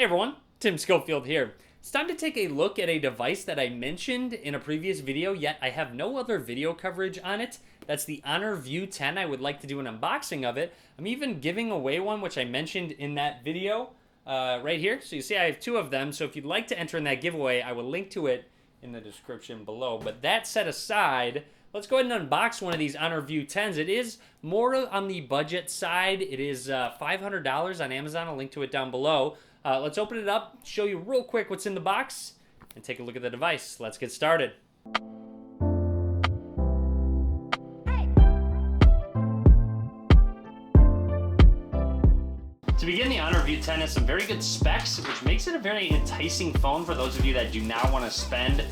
Hey everyone, Tim Schofield here. It's time to take a look at a device that I mentioned in a previous video, yet I have no other video coverage on it. That's the Honor View 10. I would like to do an unboxing of it. I'm even giving away one, which I mentioned in that video right here. So you see I have two of them, so if you'd like to enter in that giveaway, I will link to it in the description below. But that set aside, let's go ahead and unbox one of these Honor View 10s. It is more on the budget side. It is $500 on Amazon. I'll link to it down below. Let's open it up, show you real quick what's in the box, and take a look at the device. Let's get started. To begin, the Honor View 10 has some very good specs, which makes it a very enticing phone for those of you that do not want to spend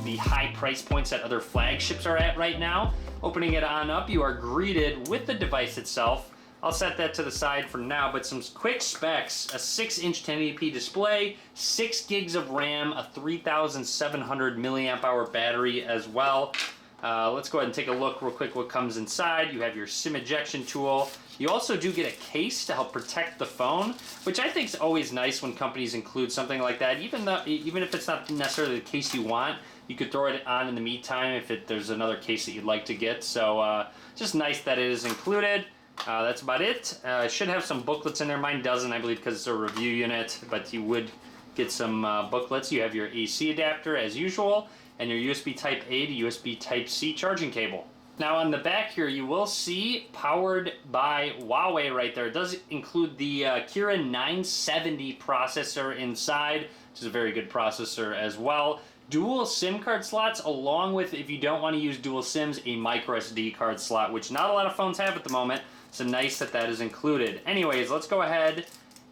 the high price points that other flagships are at right now. Opening it on up, you are greeted with the device itself. I'll set that to the side for now, but some quick specs: a 6-inch 1080p display, 6 gigs of RAM, a 3,700 milliamp hour battery as well. Let's go ahead and take a look real quick what comes inside. You have your SIM ejection tool. You also do get a case to help protect the phone, which I think is always nice when companies include something like that. Even if it's not necessarily the case you want, you could throw it on in the meantime if there's another case that you'd like to get. So just nice that it is included. That's about it. Should have some booklets in there. Mine doesn't, I believe, because it's a review unit, but you would get some booklets. You have your AC adapter as usual, and your USB Type-A to USB Type-C charging cable. Now on the back here, you will see powered by Huawei right there. It does include the Kirin 970 processor inside, which is a very good processor as well. Dual SIM card slots, along with, if you don't want to use dual SIMs, a micro SD card slot, which not a lot of phones have at the moment. So nice that that is included. Anyways, let's go ahead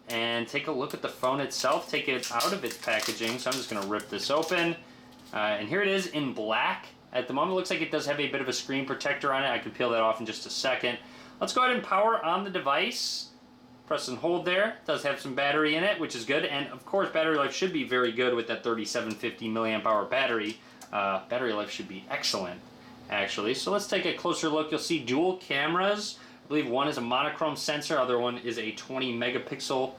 and take a look at the phone itself, take it out of its packaging. So I'm just going to rip this open. And here it is in black. At the moment, it looks like it does have a bit of a screen protector on it. I can peel that off in just a second. Let's go ahead and power on the device. Press and hold there. It does have some battery in it, which is good. And of course, battery life should be very good with that 3750 milliamp hour battery. Battery life should be excellent, actually. So let's take a closer look. You'll see dual cameras. I believe one is a monochrome sensor, other one is a 20 megapixel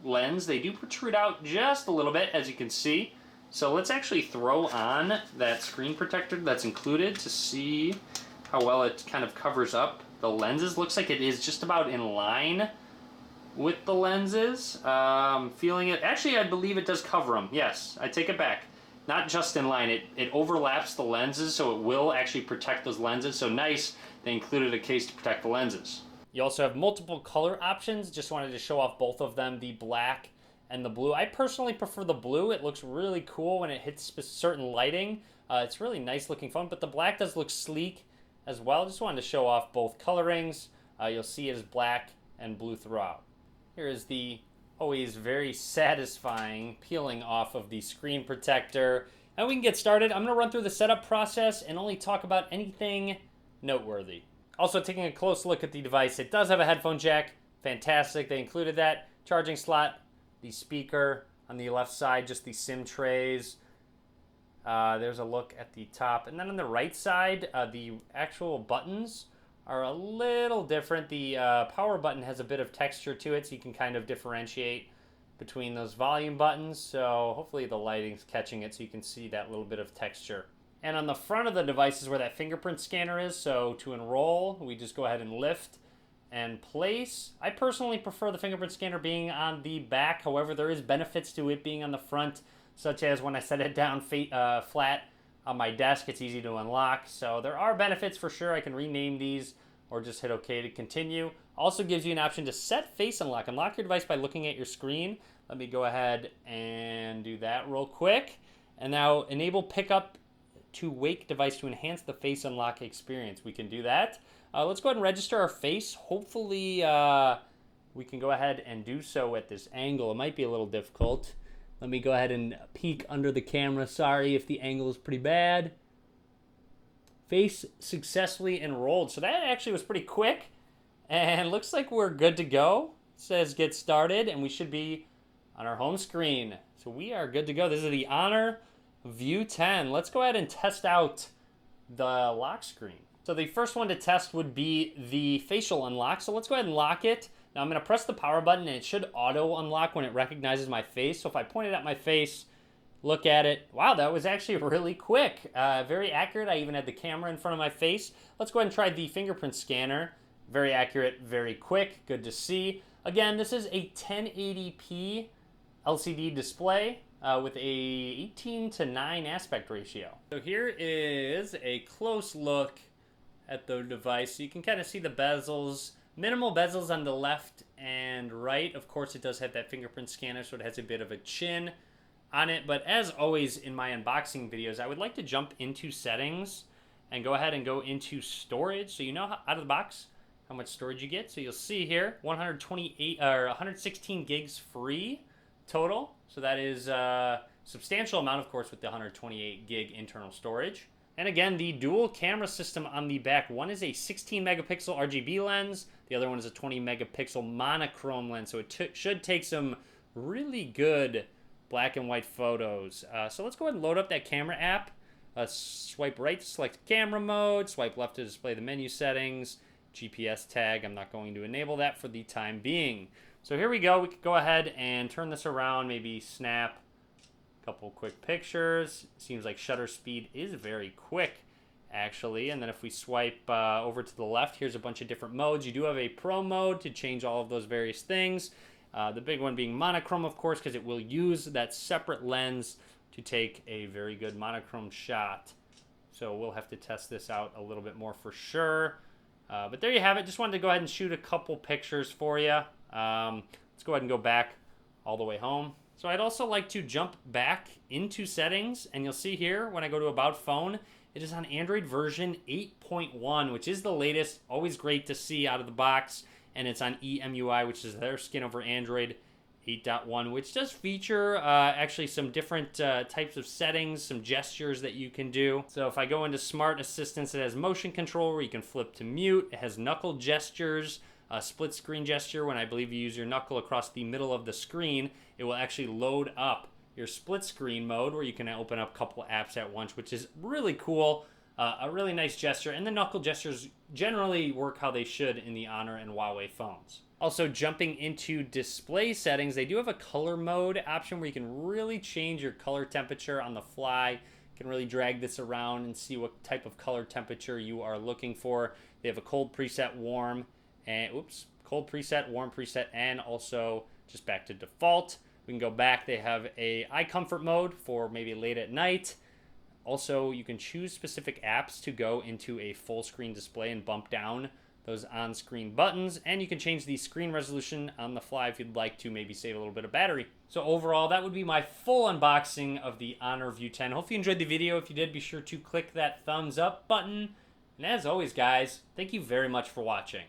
lens. They do protrude out just a little bit, as you can see. So let's actually throw on that screen protector that's included to see how well it kind of covers up the lenses. Looks like it is just about in line with the lenses. Feeling it. Actually, I believe it does cover them. Yes, I take it back. Not just in line. It overlaps the lenses, so it will actually protect those lenses. So nice, they included a case to protect the lenses. You also have multiple color options. Just wanted to show off both of them, the black and the blue. I personally prefer the blue. It looks really cool when it hits certain lighting. It's a really nice looking phone, but the black does look sleek as well. Just wanted to show off both colorings. You'll see it is black and blue throughout. Here is the always very satisfying peeling off of the screen protector. And we can get started. I'm going to run through the setup process and only talk about anything noteworthy. Also, taking a close look at the device, it does have a headphone jack. Fantastic. They included that. Charging slot, the speaker on the left side, just the SIM trays. There's a look at the top. And then on the right side, the actual buttons are a little different. The power button has a bit of texture to it, so you can kind of differentiate between those volume buttons. So hopefully the lighting's catching it so you can see that little bit of texture. And on the front of the device is where that fingerprint scanner is. So to enroll, we just go ahead and lift and place. I personally prefer the fingerprint scanner being on the back. However, there is benefits to it being on the front, such as when I set it down flat on my desk, it's easy to unlock. So there are benefits for sure. I can rename these or just hit OK to continue. Also gives you an option to set face unlock. Unlock your device by looking at your screen. Let me go ahead and do that real quick. And now enable pickup to wake device to enhance the face unlock experience. We can do that. Let's go ahead and register our face. Hopefully we can go ahead and do so at this angle. It might be a little difficult. Let me go ahead and peek under the camera. Sorry if the angle is pretty bad. Face successfully enrolled. So that actually was pretty quick. And looks like we're good to go. It says get started, and we should be on our home screen. So we are good to go. This is the Honor View 10. Let's go ahead and test out the lock screen. So the first one to test would be the facial unlock. So let's go ahead and lock it. Now I'm going to press the power button and it should auto unlock when it recognizes my face. So if I point it at my face, look at it. Wow, that was actually really quick. Very accurate. I even had the camera in front of my face. Let's go ahead and try the fingerprint scanner. Very accurate, very quick. Good to see. Again, this is a 1080p LCD display with a 18:9 aspect ratio. So here is a close look at the device. So you can kind of see the bezels. Minimal bezels on the left and right. Of course, it does have that fingerprint scanner, so it has a bit of a chin on it. But as always in my unboxing videos, I would like to jump into settings and go ahead and go into storage. So you know out of the box how much storage you get. So you'll see here 128 or 116 gigs free total. So that is a substantial amount, of course, with the 128 gig internal storage. And again, the dual camera system on the back. One is a 16 megapixel RGB lens. The other one is a 20 megapixel monochrome lens. So it should take some really good black and white photos. So let's go ahead and load up that camera app. Swipe right to select camera mode. Swipe left to display the menu settings. GPS tag. I'm not going to enable that for the time being. So here we go. We could go ahead and turn this around. Maybe snap couple quick pictures. Seems like shutter speed is very quick, actually. And then if we swipe over to the left, here's a bunch of different modes. You do have a pro mode to change all of those various things. The big one being monochrome, of course, because it will use that separate lens to take a very good monochrome shot. So we'll have to test this out a little bit more for sure. But there you have it. Just wanted to go ahead and shoot a couple pictures for you. Let's go ahead and go back all the way home. So I'd also like to jump back into settings, and you'll see here when I go to About Phone, it is on Android version 8.1, which is the latest. Always great to see out of the box, and it's on EMUI, which is their skin over Android 8.1, which does feature actually some different types of settings, some gestures that you can do. So if I go into Smart Assistance, it has motion control where you can flip to mute. It has knuckle gestures. A split screen gesture, when I believe you use your knuckle across the middle of the screen, it will actually load up your split screen mode where you can open up a couple apps at once, which is really cool. A really nice gesture, and the knuckle gestures generally work how they should in the Honor and Huawei phones. Also, jumping into display settings, they do have a color mode option where you can really change your color temperature on the fly. You can really drag this around and see what type of color temperature you are looking for. They have a cold preset, warm, and cold preset, warm preset, and also just back to default. We can go back. They have a eye comfort mode for maybe late at night. Also, you can choose specific apps to go into a full screen display and bump down those on-screen buttons, and you can change the screen resolution on the fly if you'd like to maybe save a little bit of battery. So overall, that would be my full unboxing of the Honor View 10. Hope you enjoyed the video. If you did, be sure to click that thumbs up button. And as always, guys, thank you very much for watching.